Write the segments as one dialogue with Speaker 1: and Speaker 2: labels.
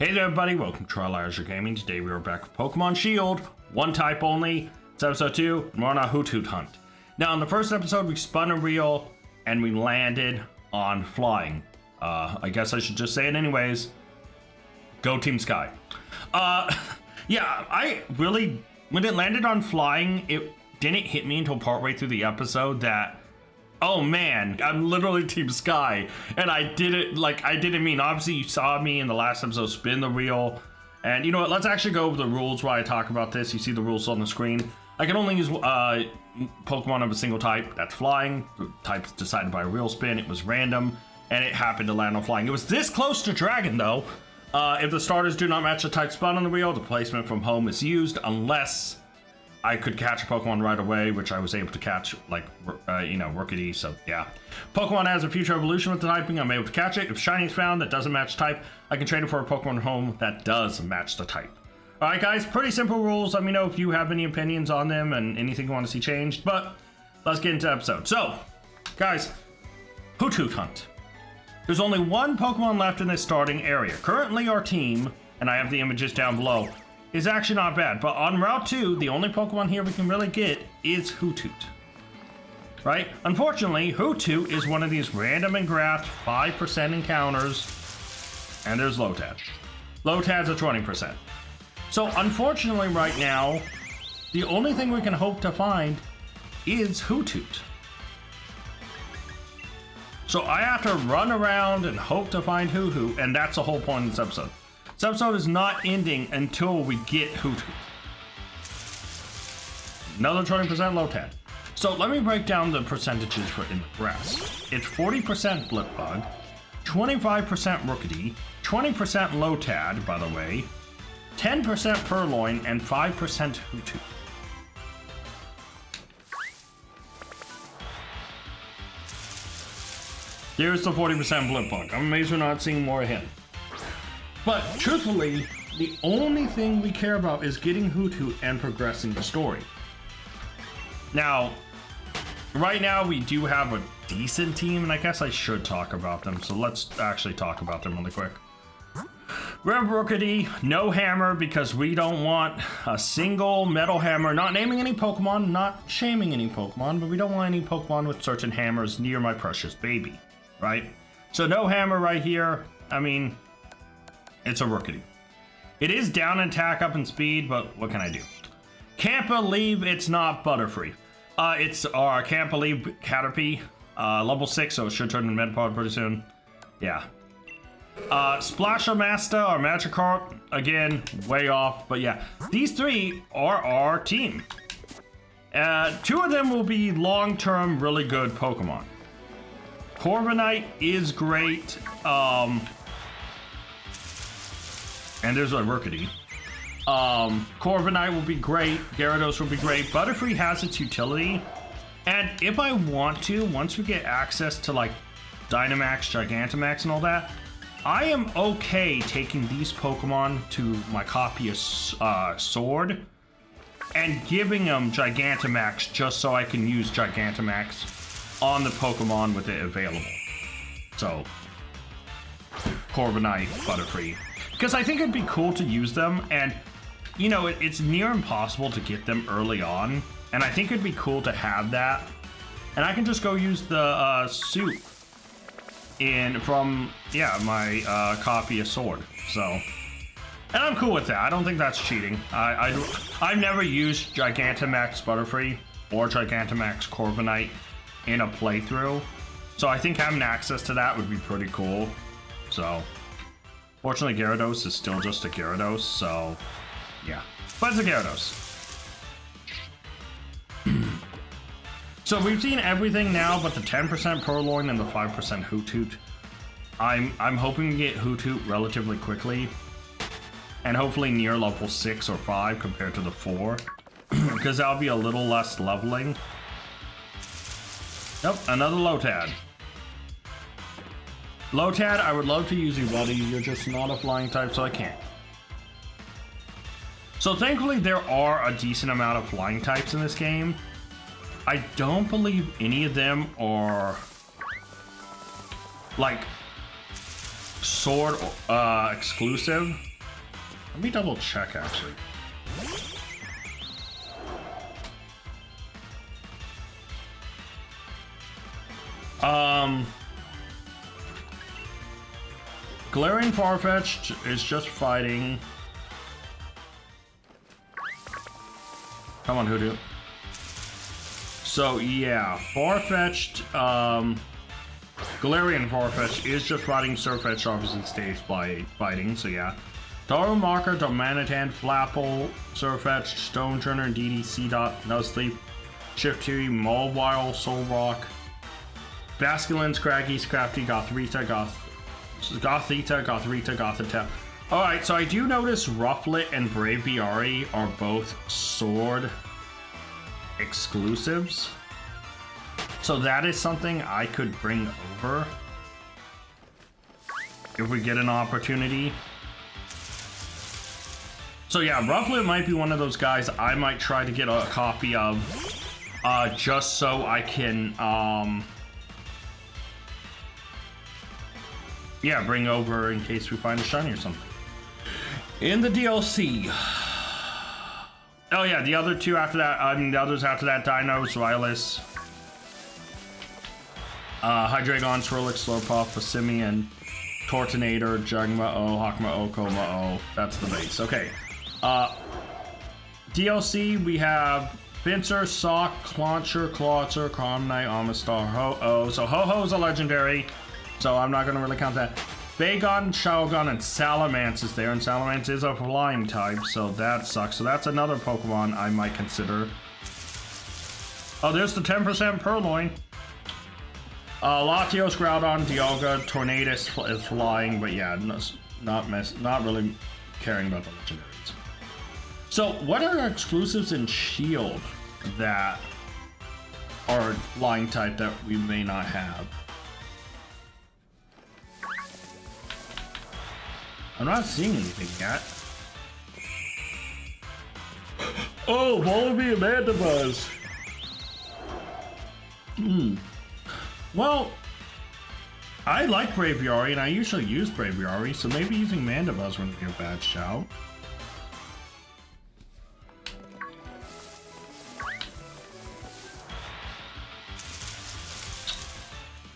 Speaker 1: Hey there everybody, welcome to TCGPlayer Gaming. Today we are back with Pokemon Shield, one type only. It's episode 2, and we're on a Hoothoot hunt. Now in the first episode we spun a reel and we landed on flying. I guess I should just say it anyways. Go Team Sky. Yeah, I really, when it landed on flying, it didn't hit me until partway through the episode that, oh man, I'm literally Team Sky, and I didn't mean, obviously you saw me in the last episode spin the wheel, and you know what, let's actually go over the rules while I talk about this. You see the rules on the screen. I can only use Pokemon of a single type, that's flying. The type's decided by a wheel spin, it was random, and it happened to land on flying. It was this close to Dragon though. If the starters do not match the type spun on the wheel, the placement from home is used unless I could catch a Pokemon right away, which I was able to catch, like, Rookity, so yeah. Pokemon has a future evolution with the typing, I'm able to catch it. If shiny is found that doesn't match type, I can trade it for a Pokemon home that does match the type. Alright guys, pretty simple rules. Let me know if you have any opinions on them and anything you want to see changed, but let's get into the episode. So, guys, Hoothoot hunt. There's only one Pokemon left in this starting area. Currently our team, and I have the images down below, is actually not bad, but on Route 2, the only Pokemon here we can really get is Hoothoot. Right? Unfortunately, Hoothoot is one of these random and graft 5% encounters, and there's Lotad. Lotad's a 20%. So unfortunately right now, the only thing we can hope to find is Hoothoot. So I have to run around and hope to find Hoothoot, and that's the whole point of this episode. This episode is not ending until we get Hoothoot. Another 20% Lotad. So let me break down the percentages for in the grass. It's 40% Blipbug, 25% Rookity, 20% Lotad, by the way, 10% Purloin, and 5% Hoothoot. Here's the 40% Blipbug. I'm amazed we're not seeing more of him. But truthfully, the only thing we care about is getting Hoothoot and progressing the story. Now, right now we do have a decent team, and I guess I should talk about them. So let's actually talk about them really quick. We have Rookity, no hammer because we don't want a single metal hammer. Not naming any Pokemon, not shaming any Pokemon, but we don't want any Pokemon with certain hammers near my precious baby, right? So no hammer right here. I mean, it's a Rookity. It is down in attack, up in speed, but what can I do? Can't believe it's not Butterfree. It's our Can't Believe Caterpie, level 6, so it should turn into Metapod pretty soon. Yeah. Splashomaster or Magikarp, again, way off, but yeah. These three are our team. 2 of them will be long-term really good Pokemon. Corviknight is great. And there's a Rookity. Corviknight will be great. Gyarados will be great. Butterfree has its utility. And if I want to, once we get access to like Dynamax, Gigantamax, and all that, I am okay taking these Pokemon to my copy of Sword and giving them Gigantamax just so I can use Gigantamax on the Pokemon with it available. So, Corviknight, Butterfree. Because I think it'd be cool to use them, and you know, it's near impossible to get them early on, and I think it'd be cool to have that. And I can just go use the suit from my copy of Sword. So, and I'm cool with that. I don't think that's cheating. I've never used Gigantamax Butterfree or Gigantamax Corviknight in a playthrough, so I think having access to that would be pretty cool. So. Fortunately, Gyarados is still just a Gyarados, so yeah. But it's a Gyarados. So we've seen everything now but the 10% Purloin and the 5% Hoothoot. I'm hoping to get Hoothoot relatively quickly. And hopefully near level 6 or 5 compared to the 4. Because that'll be a little less leveling. Nope, another Lotad. Lotad, I would love to use you, buddy. You're just not a flying type, so I can't. So thankfully, there are a decent amount of flying types in this game. I don't believe any of them are like Sword exclusive. Let me double check actually. Glaring Farfetch'd is just fighting. Come on, Hoothoot. So yeah, Farfetch'd, Galarian Farfetch'd is just fighting Surfetch'd, obviously stays fighting, so yeah. Darumaka, Darmanitan, Flapple, Surfetch'd, Stone Turner, DDC Dot, No Sleep, Shiftry, Mobile, Solrock, Basculin, Scraggy, Scrafty, Gothorita, Gothita. Alright, so I do notice Rufflet and Braviary are both sword exclusives. So that is something I could bring over if we get an opportunity. So yeah, Rufflet might be one of those guys I might try to get a copy of just so I can yeah, bring over in case we find a shiny or something. In the DLC. Oh yeah, the other two after that, the others after that, Dinos, Rylus, Hydreigon, Swirlix, Slurpuff, Passimian, Tortonator, Jugma-O, Hakma-O, Koma-O. That's the base. Okay. DLC, we have Pinsir, Sock, Clauncher, Clawitzer, Cromnite, Amistar, Ho-Oh. So Ho-Ho's a legendary, so I'm not going to really count that. Bagon, Shaogun, and Salamence is there, and Salamence is a flying type, so that sucks. So that's another Pokemon I might consider. Oh, there's the 10% Purloin. Latios, Groudon, Dialga, Tornadus is flying, but yeah, not really caring about the legendaries. So, what are exclusives in Shield that are flying type that we may not have? I'm not seeing anything yet. Oh, Volibee and Mandibuzz. Well, I like Braviary, and I usually use Braviary, so maybe using Mandibuzz wouldn't be a bad shout.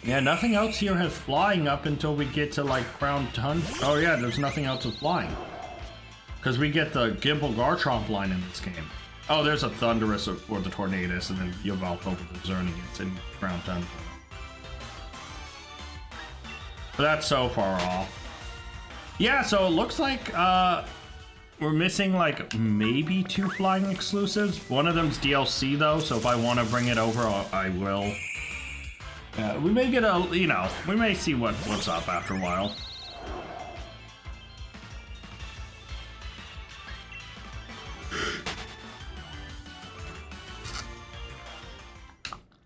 Speaker 1: Yeah, nothing else here has flying up until we get to like Crown Tundra. Oh yeah, there's nothing else with flying. Because we get the Gimbal Garchomp line in this game. Oh, there's a Thundurus for the Tornadus, and then you evolve over the Xerneas in Crown Tundra. But that's so far off. Yeah, so it looks like we're missing like maybe 2 flying exclusives. One of them's DLC though, so if I want to bring it over, I will. We may get a, you know, we may see what's up after a while.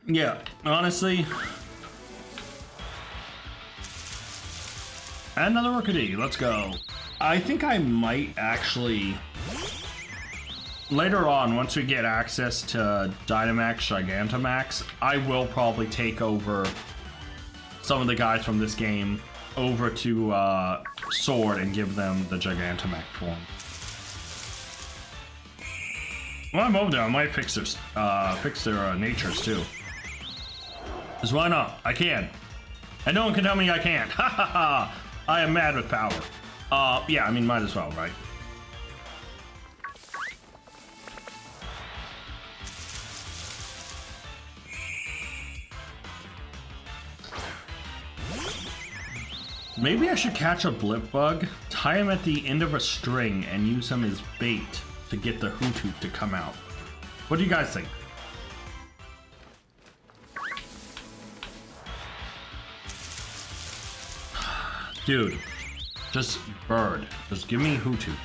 Speaker 1: Yeah, honestly. Another Rookidee, let's go. I think I might actually, later on, once we get access to Dynamax, Gigantamax, I will probably take over some of the guys from this game over to Sword and give them the Gigantamax form. While I'm over there, I might fix their natures too. Because why not? I can. And no one can tell me I can't. Ha ha ha! I am mad with power. Yeah, I mean, might as well, right? Maybe I should catch a Blipbug, tie him at the end of a string, and use him as bait to get the Hoothoot to come out. What do you guys think? Dude, just bird. Just give me Hoothoot.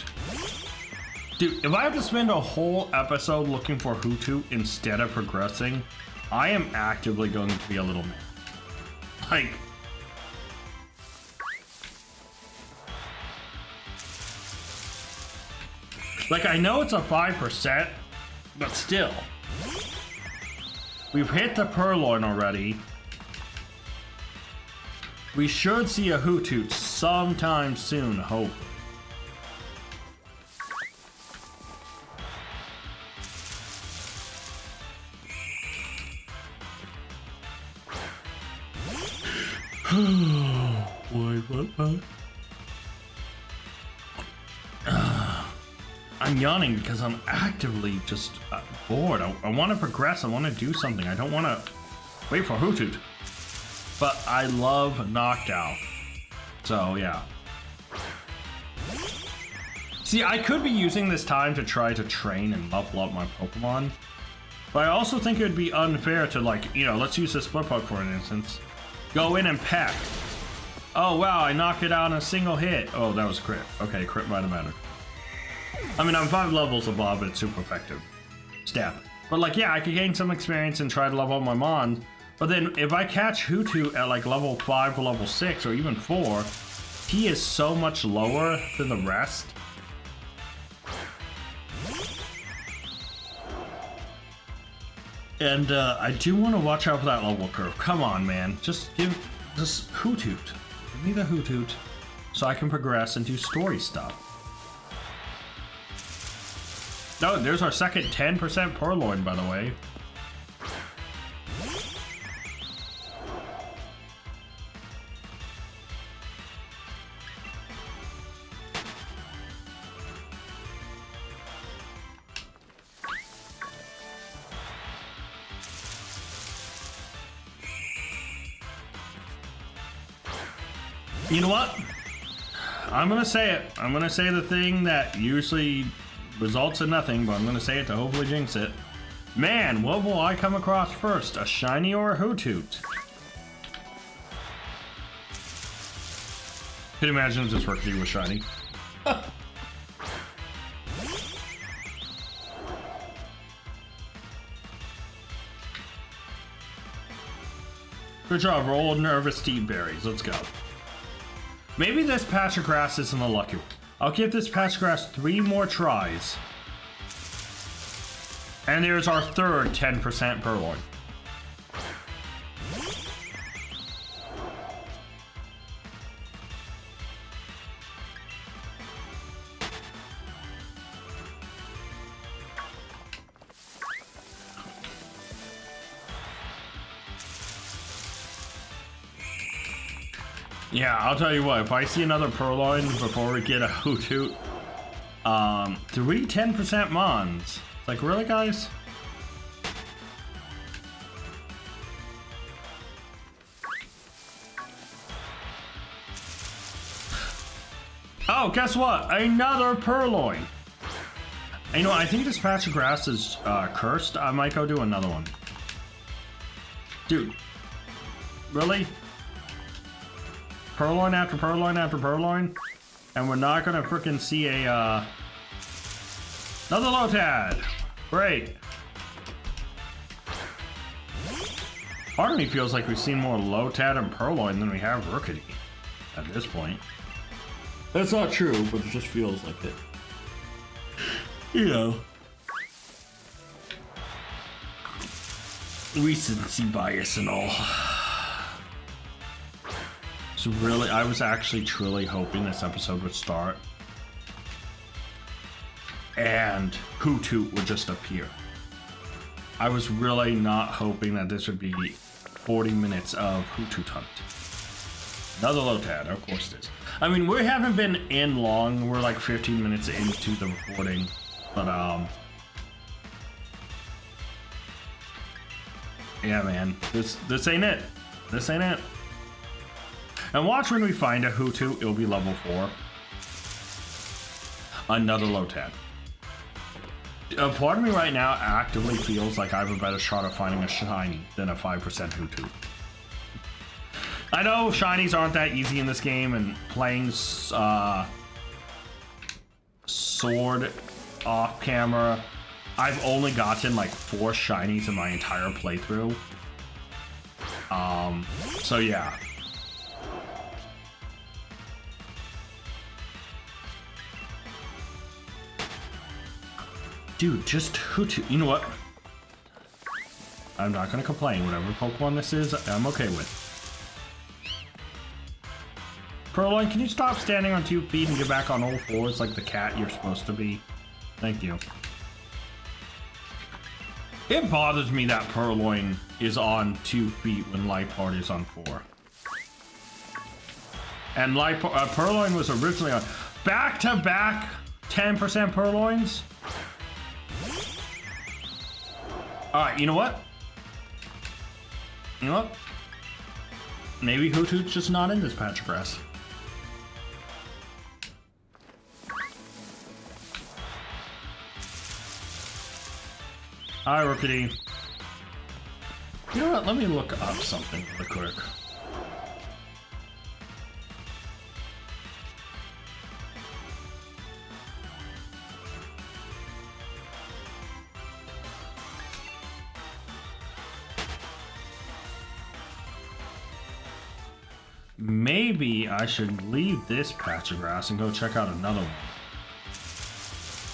Speaker 1: Dude, if I have to spend a whole episode looking for Hoothoot instead of progressing, I am actively going to be a little mad. Like, I know it's a 5%, but still. We've hit the Purloin already. We should see a Hoothoot sometime soon, hopefully. What? I'm yawning because I'm actively just bored. I want to progress. I want to do something. I don't want to wait for Hoothoot. But I love Knockout. So, yeah. See, I could be using this time to try to train and level up my Pokemon. But I also think it would be unfair to, like, you know, let's use this Slipbug for an instance. Go in and peck. Oh, wow, I knocked it out in a single hit. Oh, that was crit. Okay, crit might have mattered. I mean, I'm 5 levels above, but it's super effective. Stab. But, like, yeah, I could gain some experience and try to level up my Mon. But then, if I catch Hoothoot at, like, level 5 or level 6 or even 4, he is so much lower than the rest. And I do want to watch out for that level curve. Come on, man. Just give this Hoothoot. Give me the Hoothoot so I can progress and do story stuff. No, there's our second 10% Purloin, by the way. You know what? I'm gonna say it. I'm gonna say the thing that usually results in nothing, but I'm gonna say it to hopefully jinx it. Man, what will I come across first? A shiny or a Hoothoot? Could you imagine if this Rookie was shiny? Good job, roll nervous deep berries. Let's go. Maybe this patch of grass isn't a lucky one. I'll give this patch of grass 3 more tries. And there's our third 10% Purloin. Yeah, I'll tell you what, if I see another Purloin before we get a Hoothoot, 3 10% Mons. It's like, really, guys? Oh, guess what? Another Purloin. And you know, I think this patch of grass is cursed. I might go do another one. Dude, really? Purloin after Purloin after Purloin, and we're not gonna frickin' see a another Lotad. Great. Part of me feels like we've seen more Lotad and Purloin than we have Rookity at this point. That's not true, but it just feels like it. You know, recency bias and all. So really, I was actually truly hoping this episode would start and Hoothoot would just appear. I was really not hoping that this would be 40 minutes of Hoothoot hunt. Another Lotad, of course it is. I mean, we haven't been in long. We're like 15 minutes into the recording, but yeah, man, this ain't it. This ain't it. And watch when we find a Hoothoot, it'll be level 4. Another Lotad. Part of me right now actively feels like I have a better shot of finding a shiny than a 5% Hoothoot. I know shinies aren't that easy in this game, and playing Sword off camera, I've only gotten like 4 shinies in my entire playthrough. So yeah. Dude, just Hoothoot. You know what? I'm not gonna complain. Whatever Pokemon this is, I'm okay with. Purloin, can you stop standing on 2 feet and get back on all 4s like the cat you're supposed to be? Thank you. It bothers me that Purloin is on 2 feet when Light Party is on 4. And Purloin was originally on back-to-back 10% Purloins. All right, you know what? You know what? Maybe Hoothoot's just not in this patch of grass. Hi, Rookity. You know what? Let me look up something really quick. Maybe I should leave this patch of grass and go check out another one.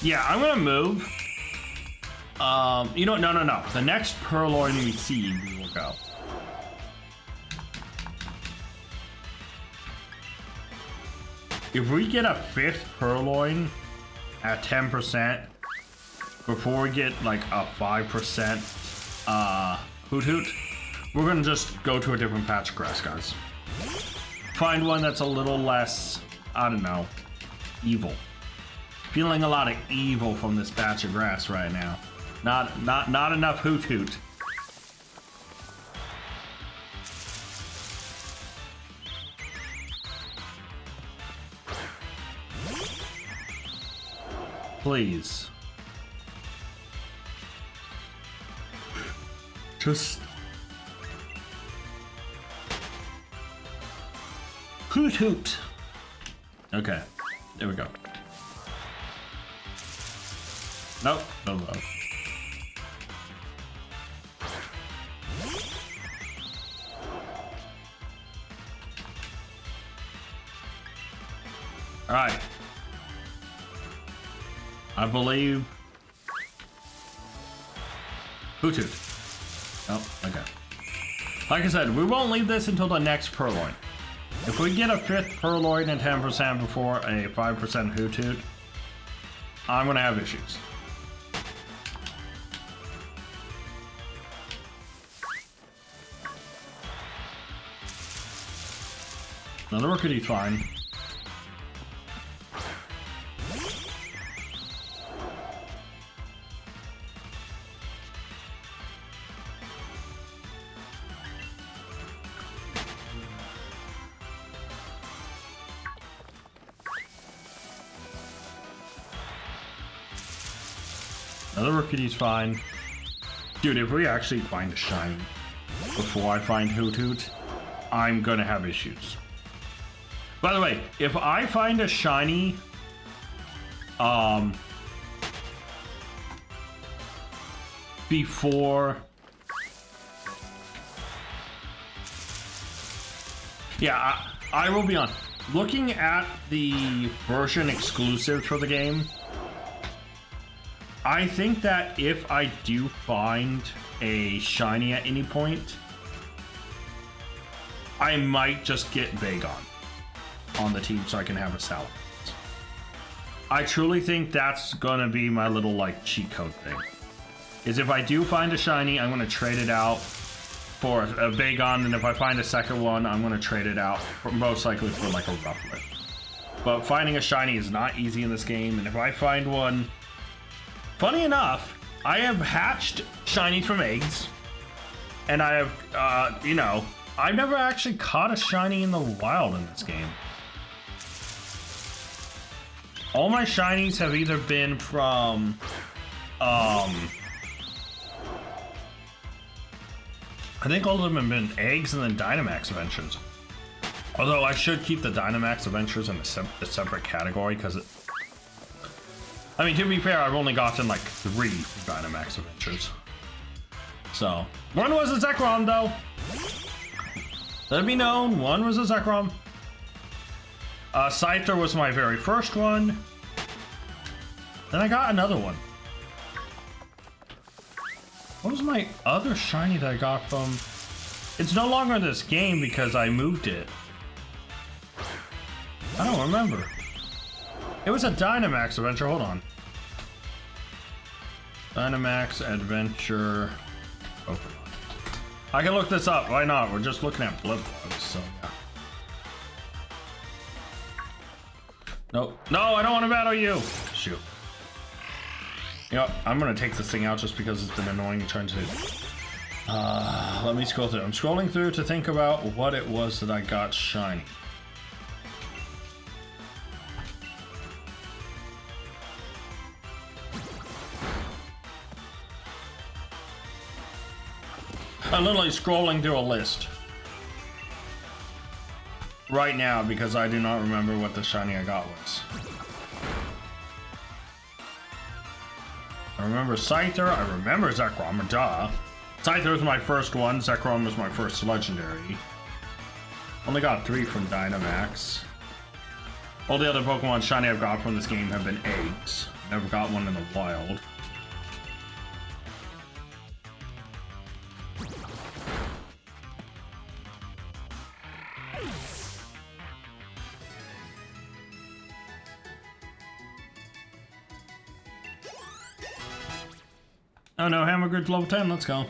Speaker 1: Yeah, I'm gonna move. You know what? No. The next Purloin we see, we will go. If we get a 5th Purloin at 10% before we get like a 5% Hoothoot, we're gonna just go to a different patch of grass, guys. Find one that's a little less, I don't know, evil. Feeling a lot of evil from this patch of grass right now. Not enough Hoothoot. Please. Just Hoothoot. Okay, there we go. Nope, no. All right. I believe Hoothoot. Oh, okay. Like I said, we won't leave this until the next Purloin. If we get a 5th Purloin and 10% before a 5% Hoothoot, I'm gonna have issues. Another Rookity, fine. Another Rookity's fine. Dude, if we actually find a shiny before I find Hoothoot, I'm gonna have issues. By the way, if I find a shiny, before... Yeah, I will be on. Looking at the version exclusives for the game, I think that if I do find a shiny at any point, I might just get Vagon on the team so I can have a salad. I truly think that's gonna be my little like cheat code thing. Is if I do find a shiny, I'm gonna trade it out for a Vagon, and if I find a second one, I'm gonna trade it out for, most likely for like a Rufflet. But finding a shiny is not easy in this game, and if I find one, funny enough, I have hatched shinies from eggs, and I have, you know, I've never actually caught a shiny in the wild in this game. All my shinies have either been from, I think all of them have been eggs and then Dynamax Adventures. Although I should keep the Dynamax Adventures in a separate category, because it... I mean, to be fair, I've only gotten like 3 Dynamax Adventures. So, one was a Zekrom though. Let it be known, one was a Zekrom. Scyther was my very first one. Then I got another one. What was my other shiny that I got from... It's no longer in this game because I moved it. I don't remember. It was a Dynamax Adventure, hold on. Dynamax Adventure Pokemon. I can look this up, why not? We're just looking at blood bugs, so yeah. Nope. No, I don't want to battle you. Shoot. You know, I'm gonna take this thing out just because it's been annoying trying to... let me scroll through. I'm scrolling through to think about what it was that I got shiny. I'm literally scrolling through a list right now because I do not remember what the shiny I got was. I remember Scyther, I remember Zekrom, duh. Scyther was my first one, Zekrom was my first legendary. Only got 3 from Dynamax. All the other Pokemon shiny I've got from this game have been eggs. Never got one in the wild. Oh no, Hammergrid's level 10, let's go.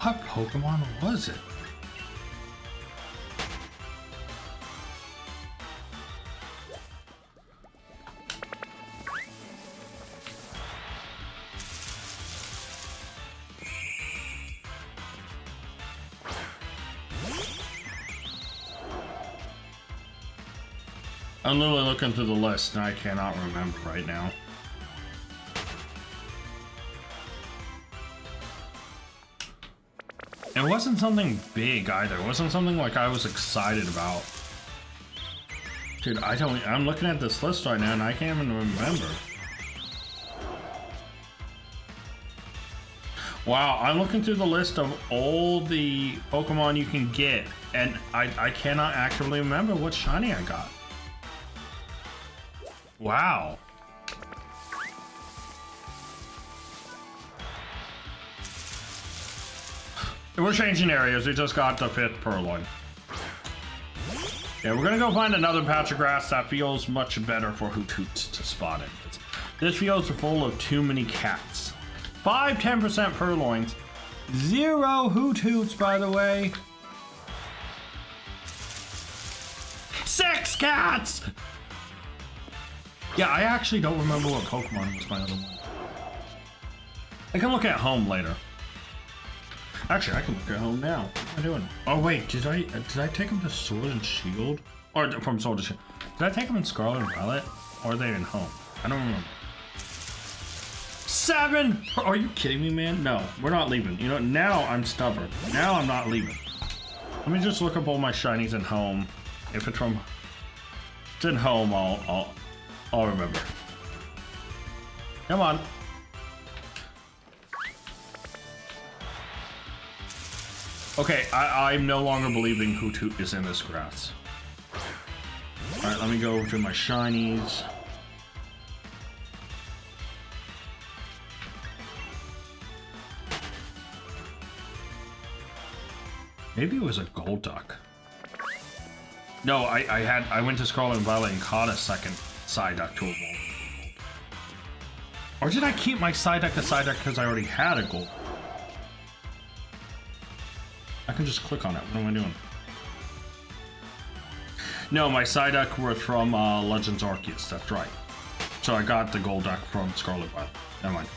Speaker 1: What Pokemon was it? I'm literally looking through the list and I cannot remember right now. It wasn't something big either. It wasn't something like I was excited about. Dude, I'm looking at this list right now and I can't even remember. Wow, I'm looking through the list of all the Pokemon you can get and I cannot actively remember what shiny I got. Wow. We're changing areas. We just got the 5th Purloin. Yeah, we're gonna go find another patch of grass that feels much better for Hoothoot to spot it. This feels full of too many cats. 5 10% Purloins. 0 Hoothoots, by the way. 6 cats! Yeah, I actually don't remember what Pokemon was my other one. I can look at home later. Actually, I can look at home now. What am I doing? Oh wait, did I take him to Sword and Shield? Or from Sword and Shield. Did I take him in Scarlet and Violet? Or are they in home? I don't remember. 7! Are you kidding me, man? No, we're not leaving. You know, now I'm stubborn. Now I'm not leaving. Let me just look up all my shinies in home. If it's from... It's in home, I'll remember. Come on. Okay, I'm no longer believing Hoothoot is in this grass. Alright, let me go to my shinies. Maybe it was a Golduck. No, I went to Scarlet and Violet and caught a second Psyduck to evolve. Or did I keep my Psyduck a Psyduck because I already had a Gold? I can just click on it. What am I doing? No, my Psyduck were from Legends Arceus. That's right. So I got the Golduck from Scarlet Violet. Never mind.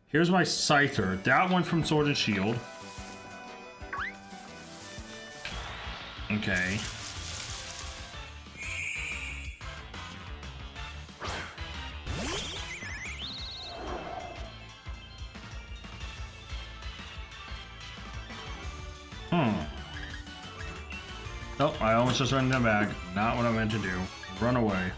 Speaker 1: Here's my Scyther. That one from Sword and Shield. Okay. Nope, I almost just ran in the bag. Not what I meant to do. Run away.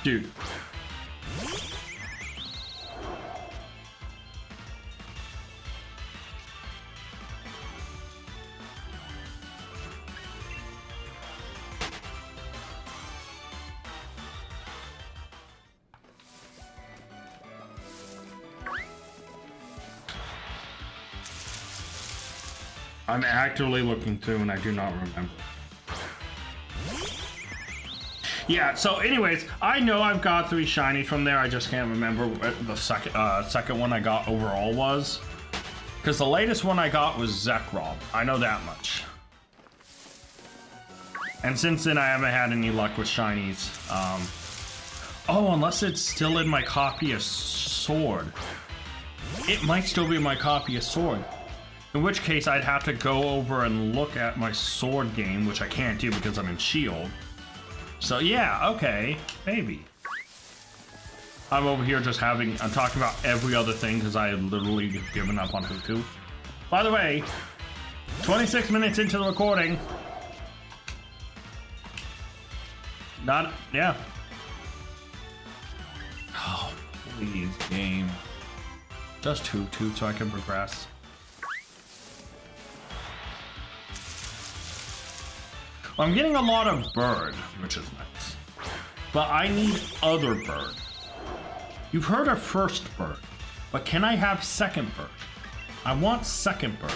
Speaker 1: Dude. I'm actively looking through and I do not remember. Yeah, so anyways, I know I've got 3 shinies from there. I just can't remember what the second one I got overall was. Because the latest one I got was Zekrom. I know that much. And since then, I haven't had any luck with shinies. Oh, unless it's still in my copy of Sword. It might still be in my copy of Sword. In which case, I'd have to go over and look at my Sword game, which I can't do because I'm in Shield. So yeah, okay, maybe. I'm over here just I'm talking about every other thing because I have literally given up on Hoothoot. By the way, 26 minutes into the recording. Yeah. Oh, please, game. Just Hoothoot so I can progress. Well, I'm getting a lot of bird, which is nice. But I need other bird. You've heard of first bird, but can I have second bird? I want second bird.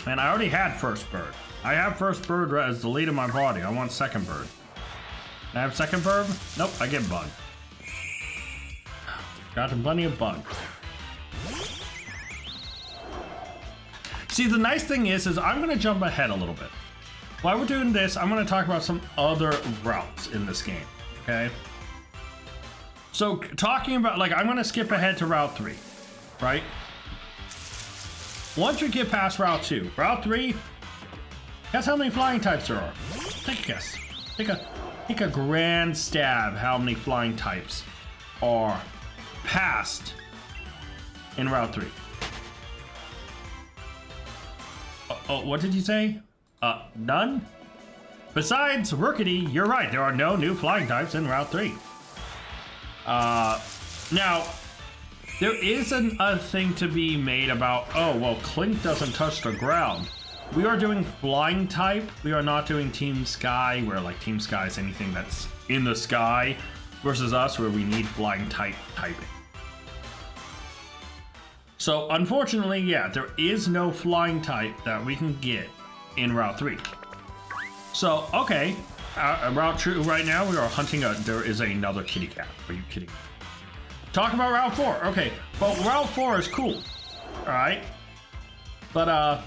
Speaker 1: Man, I already had first bird. I have first bird as the lead of my party. I want second bird. Can I have second bird? Nope, I get bug. Got plenty of bug. See, the nice thing is I'm gonna jump ahead a little bit. While we're doing this, I'm going to talk about some other routes in this game, okay? So, talking about, like, I'm going to skip ahead to Route 3, right? Once we get past Route 2, Route 3, guess how many flying types there are? Take a guess. Take a grand stab how many flying types are passed in Route 3. Oh, what did you say? None? Besides Rookity, you're right, there are no new flying types in Route 3. Now, there is a thing to be made about, oh, well, Clink doesn't touch the ground. We are doing flying type, we are not doing Team Sky, where, like, Team Sky is anything that's in the sky, versus us, where we need flying typing. So, unfortunately, yeah, there is no flying type that we can get in Route 3. So, okay, Route 2 right now, we are hunting there is another kitty cat. Are you kidding me? Talk about Route 4. Okay, well, Route 4 is cool. Alright. But,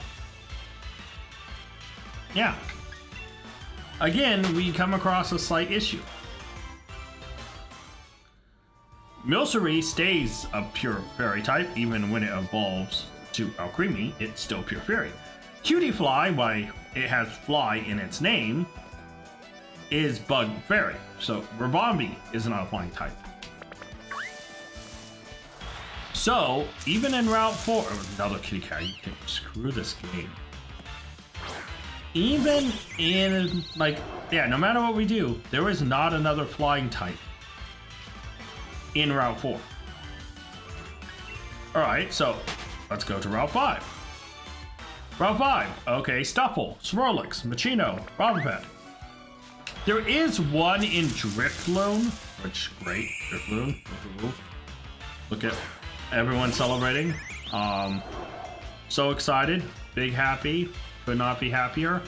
Speaker 1: yeah. Again, we come across a slight issue. Milcery stays a pure fairy type, even when it evolves to Alcremie, it's still pure fairy. Cutiefly, why it has fly in its name, is bug fairy. So Rabombi is not a flying type. So even in Route 4, another kitty cat, you can screw this game. Even in, like, yeah, no matter what we do, there is not another flying type in Route 4. Alright, so let's go to Route 5. Route 5, okay, Stuffle, Swirlix, Machino, Bobbapet. There is one in Drifloon, which, great, Drifloon. Look at everyone celebrating. So excited, big happy, could not be happier.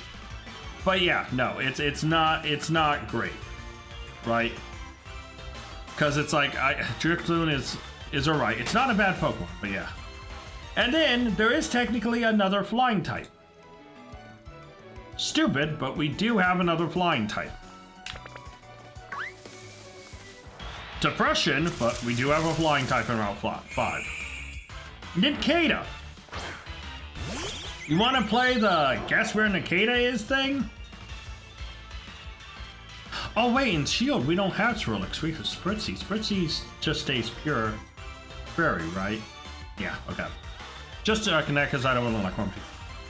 Speaker 1: But yeah, no, it's not great, right? Because it's like, Drifloon is alright. It's not a bad Pokemon, but yeah. And then, there is technically another flying type. Stupid, but we do have another flying type. Depression, but we do have a flying type in Route 5. Nincada. You want to play the guess where Nincada is thing? Oh wait, in Shield we don't have Swirlix, we have Spritzy. Spritzy just stays pure fairy, right? Yeah, okay. Just to connect, because I don't want to like one people.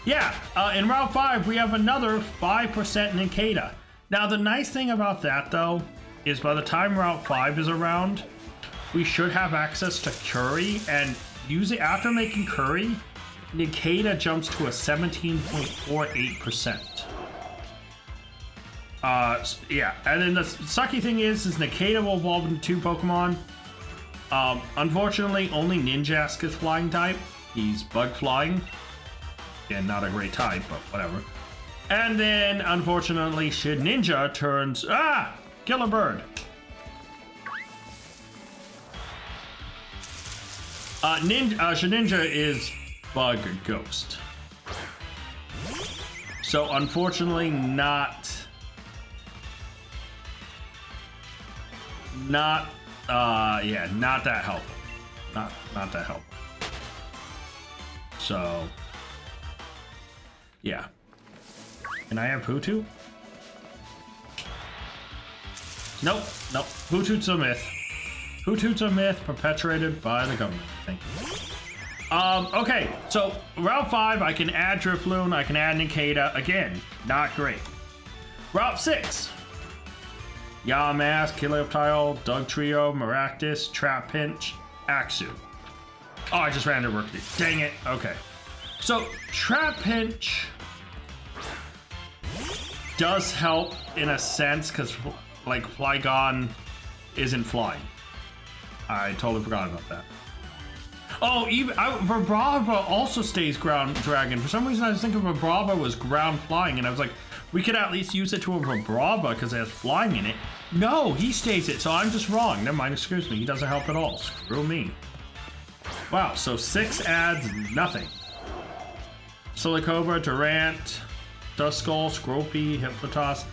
Speaker 1: Yeah, in Route 5 we have another 5% Nincada. Now the nice thing about that though, is by the time Route 5 is around, we should have access to Curry, and after making Curry, Nincada jumps to a 17.48%. Yeah, and then the sucky thing is Nincada will evolve into 2 Pokemon. Unfortunately, only Ninjask is flying type. He's bug flying. Again, not a great type, but whatever. And then, unfortunately, Shedinja turns... Ah! Kill a bird. Shedinja is Bug Ghost. So, unfortunately, not that helpful. Not that helpful. So, yeah. Can I have Hoothoot? Nope. Hoothoot's a myth. Hoothoot's a myth perpetuated by the government. Thank you. Okay, so Route 5, I can add Drifloon, I can add Nikita. Again, not great. Route 6. Yamask, Kiloptile, Dugtrio, Maractus, Trapinch, Axew. Oh, I just ran into work. Dang it. Okay. So, Trapinch does help in a sense, because, like, Flygon isn't flying. I totally forgot about that. Oh, even Vibrava also stays ground dragon. For some reason, I was thinking Vibrava was ground flying, and I was like, we could at least use it to a Vibrava because it has flying in it. No, he stays it, so I'm just wrong. Never mind, excuse me. He doesn't help at all. Screw me. Wow, so 6 adds nothing. Silicobra, Durant, Duskull, Scropy, Hippopotas.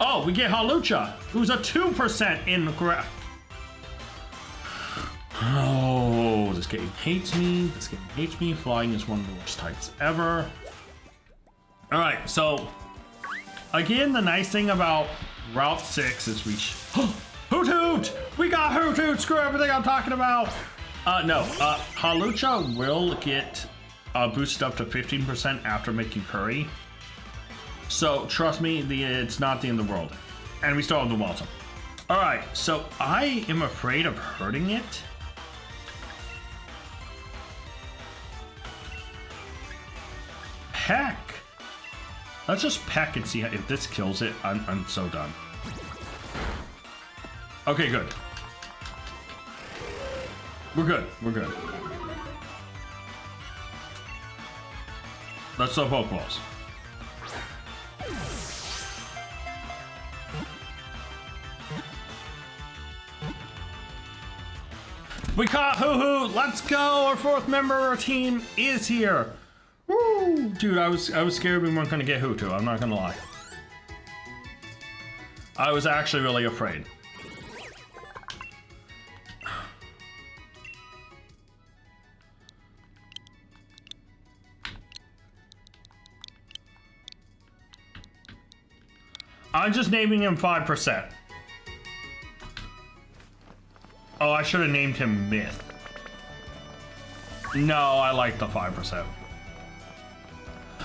Speaker 1: Oh, we get Hawlucha, who's a 2% in the Oh, this game hates me. This game hates me. Flying is one of the worst types ever. All right, so again, the nice thing about Route 6 is we... Hoothoot! We got Hoothoot! Screw everything I'm talking about! Hawlucha will get boosted up to 15% after making Curry. So, trust me, it's not the end of the world. And we still have the Walton. Alright, so I am afraid of hurting it. Peck! Let's just peck and see if this kills it. I'm so done. Okay, good. We're good. Let's throw Pokeballs. We caught Hoothoot! Let's go! Our 4th member of our team is here! Woo! Dude, I was scared we weren't gonna get Hoothoot, I'm not gonna lie. I was actually really afraid. I'm just naming him 5%. Oh, I should have named him Myth. No, I like the 5%.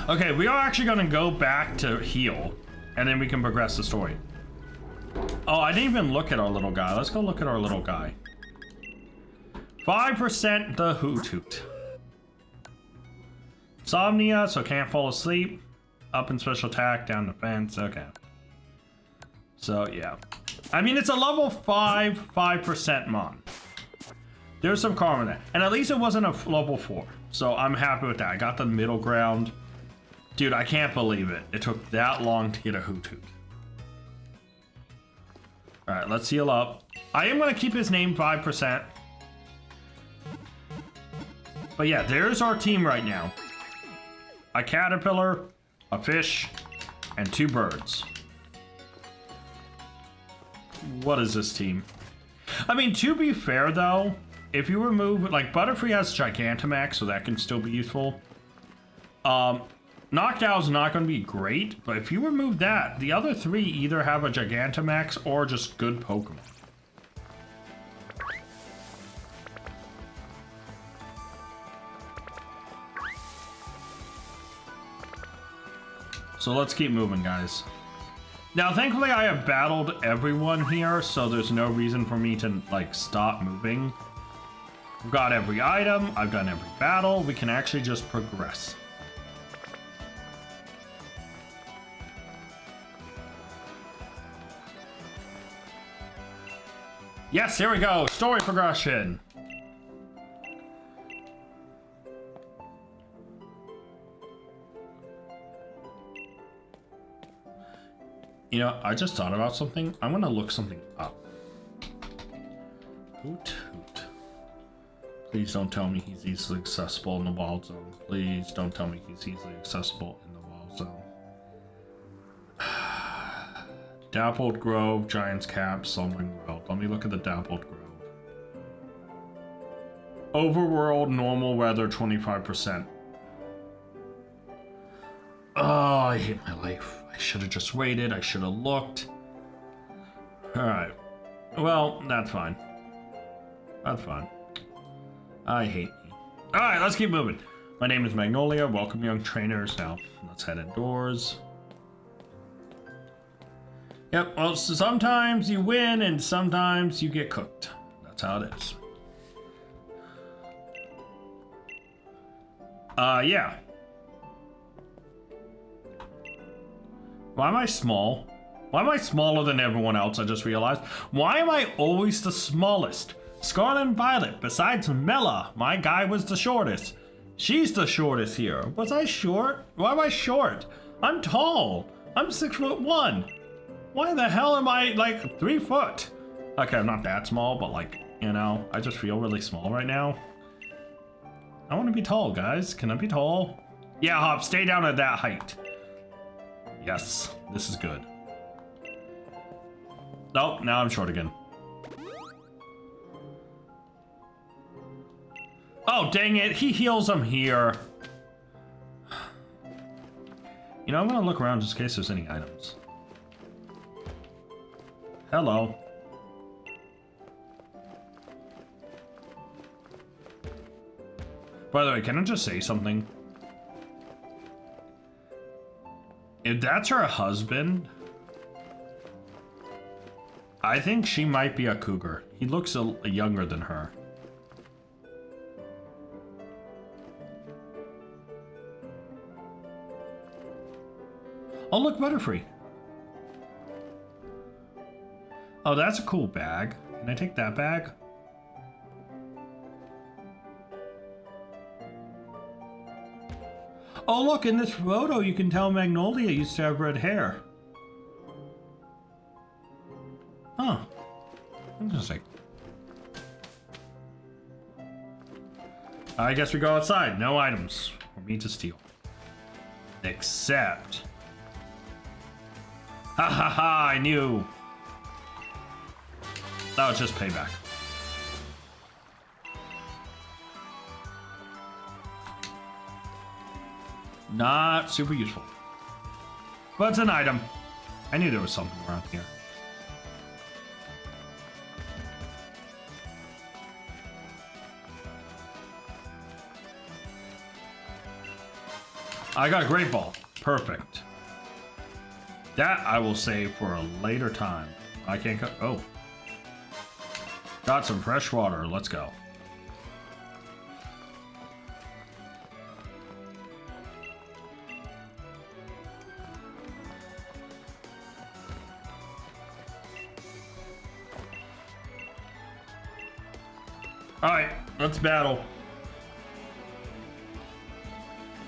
Speaker 1: Okay, we are actually gonna go back to heal, and then we can progress the story. Oh, I didn't even look at our little guy. Let's go look at our little guy. 5% the Hoothoot. Insomnia, so can't fall asleep. Up in special attack, down defense, okay. So, yeah. I mean, it's a level 5% mon. There's some karma there. And at least it wasn't a level 4. So I'm happy with that. I got the middle ground. Dude, I can't believe it. It took that long to get a Hoothoot. Alright, let's heal up. I am going to keep his name 5%. But yeah, there's our team right now. A caterpillar, a fish, and 2 birds. What is this team? I mean, to be fair though, if you remove, like, Butterfree has Gigantamax, so that can still be useful. Knockdown's not going to be great, but if you remove that, the other 3 either have a Gigantamax or just good Pokemon. So let's keep moving, guys. Now, thankfully, I have battled everyone here, so there's no reason for me to, like, stop moving. I've got every item, I've done every battle, we can actually just progress. Yes, here we go, story progression. You know, I just thought about something. I'm gonna look something up. Hoot Hoot. Please don't tell me he's easily accessible in the wild zone. Please don't tell me he's easily accessible in the wild zone. Dappled Grove, Giant's Cap, Sunwing World. Let me look at the Dappled Grove. Overworld, normal weather, 25%. Oh, I hate my life. I should have just waited. I should have looked. Alright. Well, that's fine. That's fine. I hate me. Alright, let's keep moving. My name is Magnolia. Welcome, young trainers. Now, let's head indoors. Yep, well, so sometimes you win and sometimes you get cooked. That's how it is. Yeah. Why am I small? Why am I smaller than everyone else? I just realized. Why am I always the smallest? Scarlet and Violet, besides Mela, my guy was the shortest. She's the shortest here. Was I short? Why am I short? I'm tall. I'm 6'1". Why the hell am I like 3 foot? Okay, I'm not that small, but like, you know, I just feel really small right now. I want to be tall, guys. Can I be tall? Yeah, Hop, stay down at that height. Yes, this is good. Nope, now I'm short again. Oh, dang it. He heals him here. You know, I'm going to look around just in case there's any items. Hello. By the way, can I just say something? If that's her husband, I think she might be a cougar. He looks younger than her. Oh, look, Butterfree. Oh, that's a cool bag. Can I take that bag? Oh, look, in this photo, you can tell Magnolia used to have red hair. Huh. Interesting. I guess we go outside. No items for me to steal. Except... Ha ha ha, I knew. That was just payback. Not super useful. But it's an item. I knew there was something around here. I got a great ball. Perfect. That I will save for a later time. I can't go. Oh. Got some fresh water. Let's go. Alright, let's battle.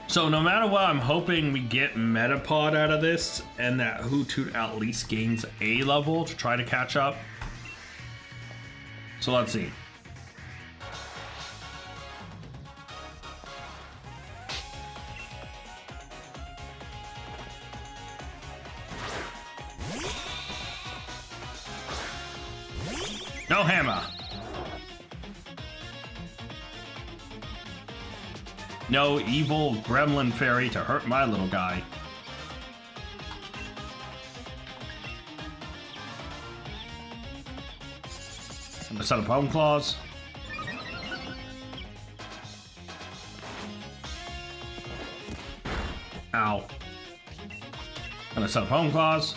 Speaker 1: So no matter what, I'm hoping we get Metapod out of this and that Hoothoot at least gains a level to try to catch up. So let's see. No hammer. No evil gremlin fairy to hurt my little guy. I'm gonna set up home claws. Ow. I'm gonna set up home claws.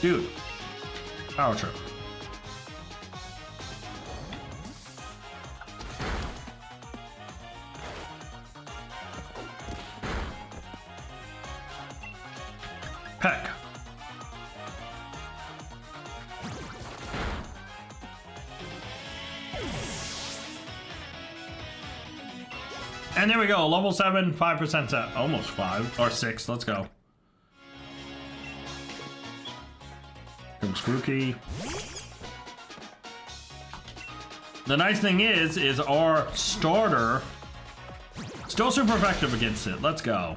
Speaker 1: Dude, power trip. Peck. And there we go, level 7, 5% set. Almost 5, or 6, let's go. Comes Grookey. The nice thing is our starter still super effective against it. Let's go.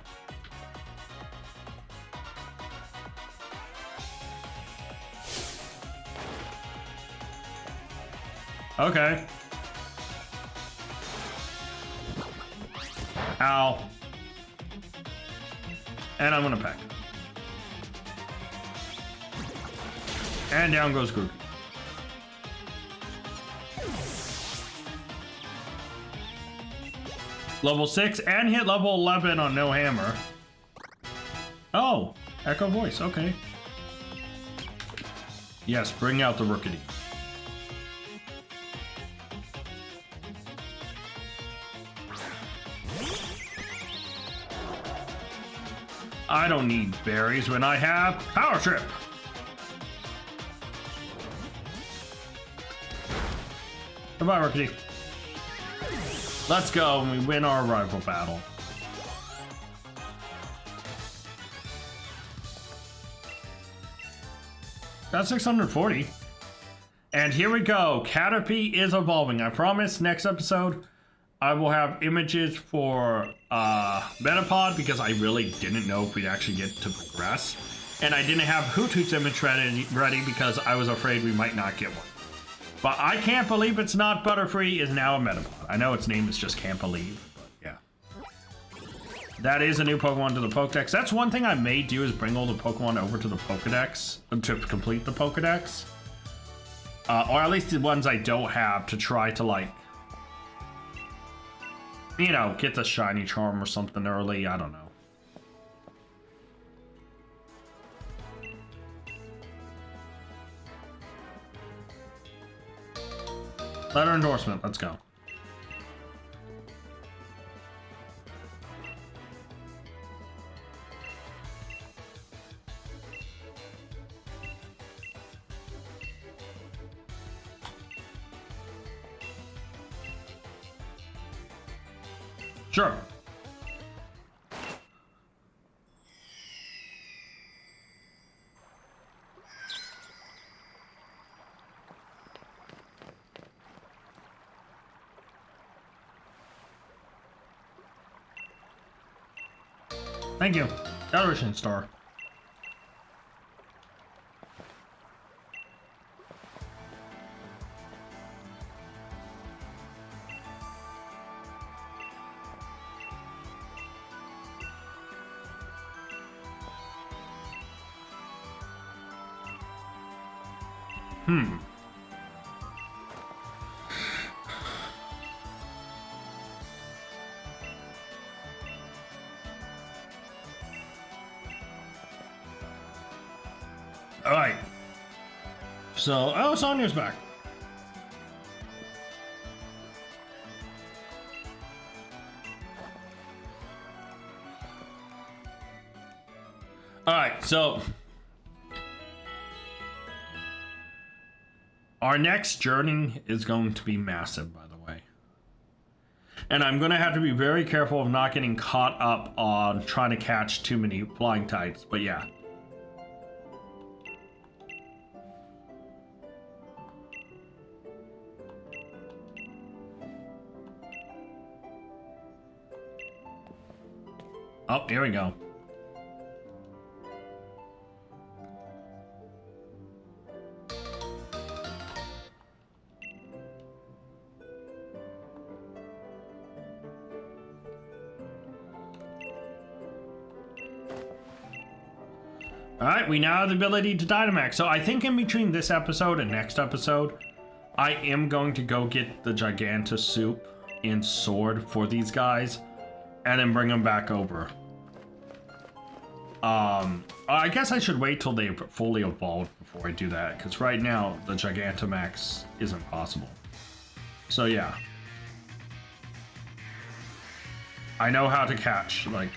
Speaker 1: Okay. Ow. And I'm gonna peck. And down goes Grookey. Level 6 and hit level 11 on no hammer. Oh, Echo Voice, okay. Yes, bring out the Rookity. I don't need berries when I have Power Trip. Goodbye, Rookity. Let's go, and we win our rival battle. That's 640. And here we go. Caterpie is evolving. I promise next episode I will have images for Metapod because I really didn't know if we'd actually get to progress. And I didn't have Hoothoot's image ready because I was afraid we might not get one. But I can't believe it's not Butterfree is now a Metapod. I know its name is just Can't Believe, but yeah. That is a new Pokemon to the Pokedex. That's one thing I may do is bring all the Pokemon over to the Pokedex to complete the Pokedex. Or at least the ones I don't have to try to, like, you know, get the shiny charm or something early. I don't know. Letter endorsement, let's go. Sure. Thank you. Adoration Star. Alright. So, oh, Sonya's back. Alright, so our next journey is going to be massive, by the way. And I'm going to have to be very careful of not getting caught up on trying to catch too many flying types, but yeah. Oh, here we go. Alright, we now have the ability to Dynamax. So I think in between this episode and next episode, I am going to go get the Gigantus Soup and Sword for these guys, and then bring them back over. I guess I should wait till they fully evolve before I do that, because right now the Gigantamax isn't possible. So yeah. I know how to catch, like...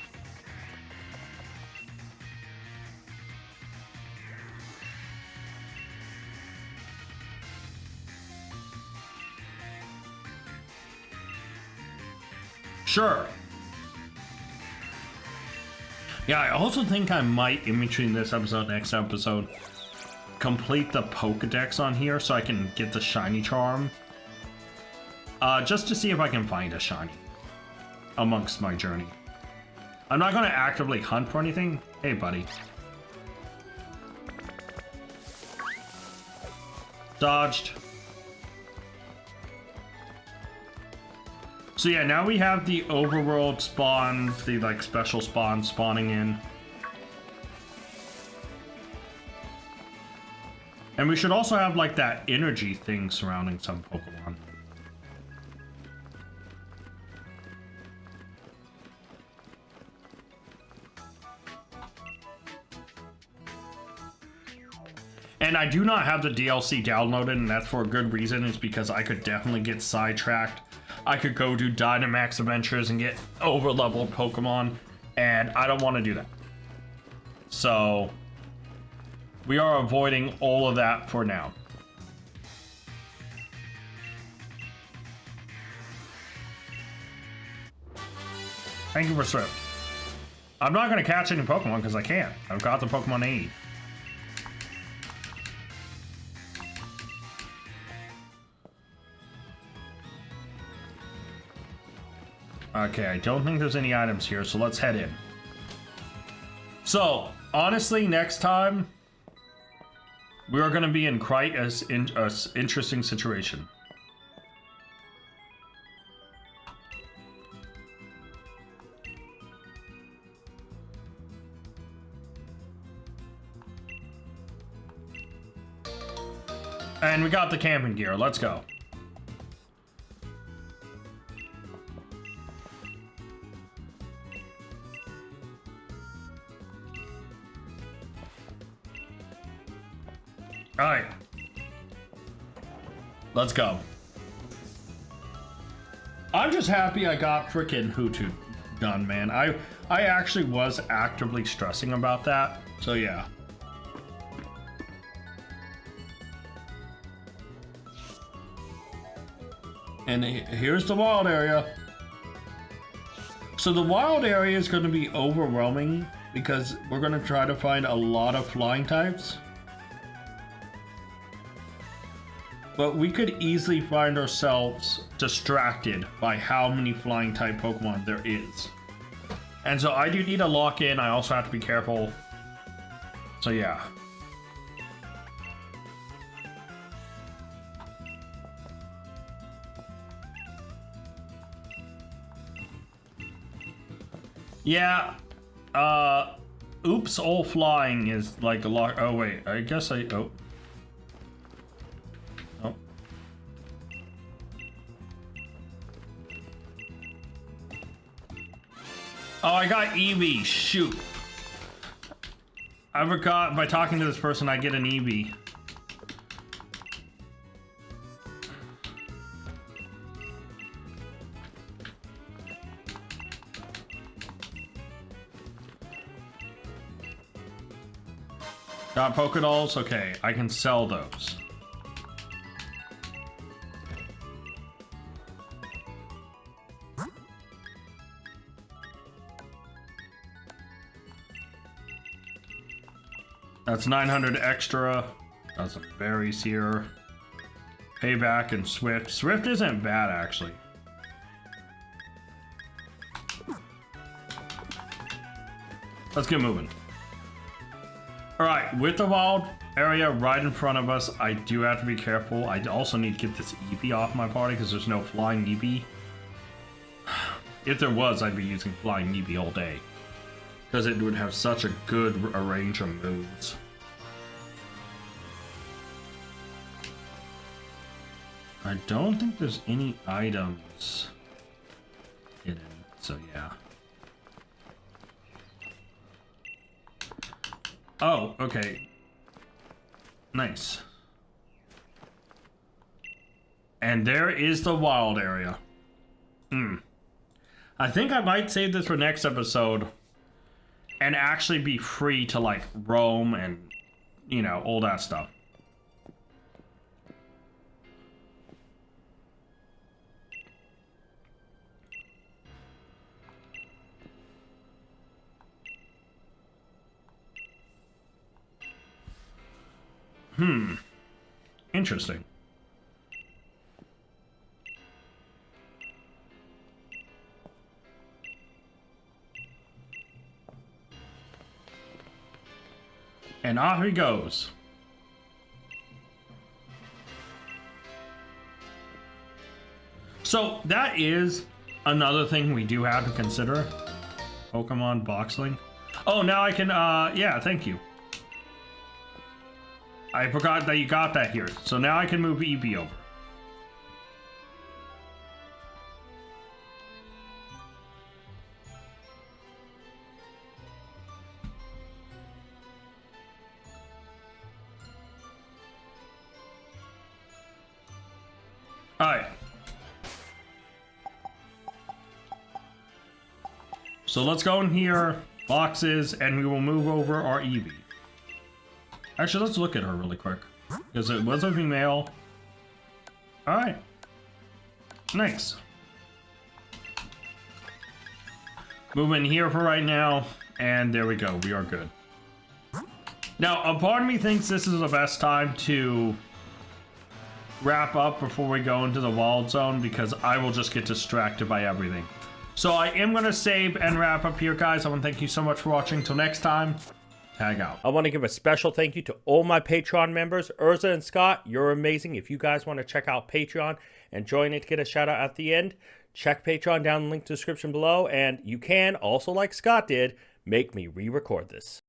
Speaker 1: Sure. Yeah, I also think I might, in between this episode and next episode, complete the Pokedex on here so I can get the shiny charm. Just to see if I can find a shiny amongst my journey. I'm not going to actively hunt for anything. Hey, buddy. Dodged. So yeah, now we have the overworld spawns, the like special spawns spawning in. And we should also have like that energy thing surrounding some Pokemon. And I do not have the DLC downloaded, and that's for a good reason. It's because I could definitely get sidetracked. I could go do Dynamax adventures and get over-leveled Pokemon, and I don't want to do that. So, we are avoiding all of that for now. Thank you for Swift. I'm not going to catch any Pokemon because I can't. I've got the Pokemon I need. Okay, I don't think there's any items here, so let's head in. So, honestly, next time, we are going to be in quite an interesting situation. And we got the camping gear. Let's go. All right, let's go. I'm just happy I got frickin' Hoothoot done, man. I actually was actively stressing about that, so yeah. And here's the wild area. So the wild area is going to be overwhelming because we're going to try to find a lot of flying types. But we could easily find ourselves distracted by how many flying type Pokemon there is. And so I do need to lock in. I also have to be careful. So yeah. Yeah. Oops, all flying is like a lock. Oh wait, I guess oh. Oh, I got Eevee. Shoot. I forgot by talking to this person I get an Eevee. Got Pokédolls? Okay, I can sell those. That's 900 extra. That's a berries here. Payback and Swift. Swift isn't bad, actually. Let's get moving. Alright, with the wild area right in front of us, I do have to be careful. I also need to get this Eevee off my party because there's no flying Eevee. If there was, I'd be using flying Eevee all day. Because it would have such a good range of moves. I don't think there's any items hidden, so yeah. Oh, okay. Nice. And there is the wild area. I think I might save this for next episode. And actually be free to like roam and, you know, all that stuff. Interesting. And off he goes. So that is another thing we do have to consider. Pokemon box link. Oh, now I can, yeah, thank you. I forgot that you got that here. So now I can move Eevee over. Alright. So let's go in here, boxes, and we will move over our Eevee. Actually, let's look at her really quick. Because it was a female. Alright. Nice. Move in here for right now, and there we go. We are good. Now, a part of me thinks this is the best time to wrap up before we go into the wild zone, because I will just get distracted by everything. So I am going to save and wrap up here, guys. I want to thank you so much for watching. Till next time, tag out. I want to give a special thank you to all my Patreon members. Urza and Scott, you're amazing. If you guys want to check out Patreon and join it to get a shout out at the end, check Patreon down in the link description below. And you can also, like Scott did, make me re-record this.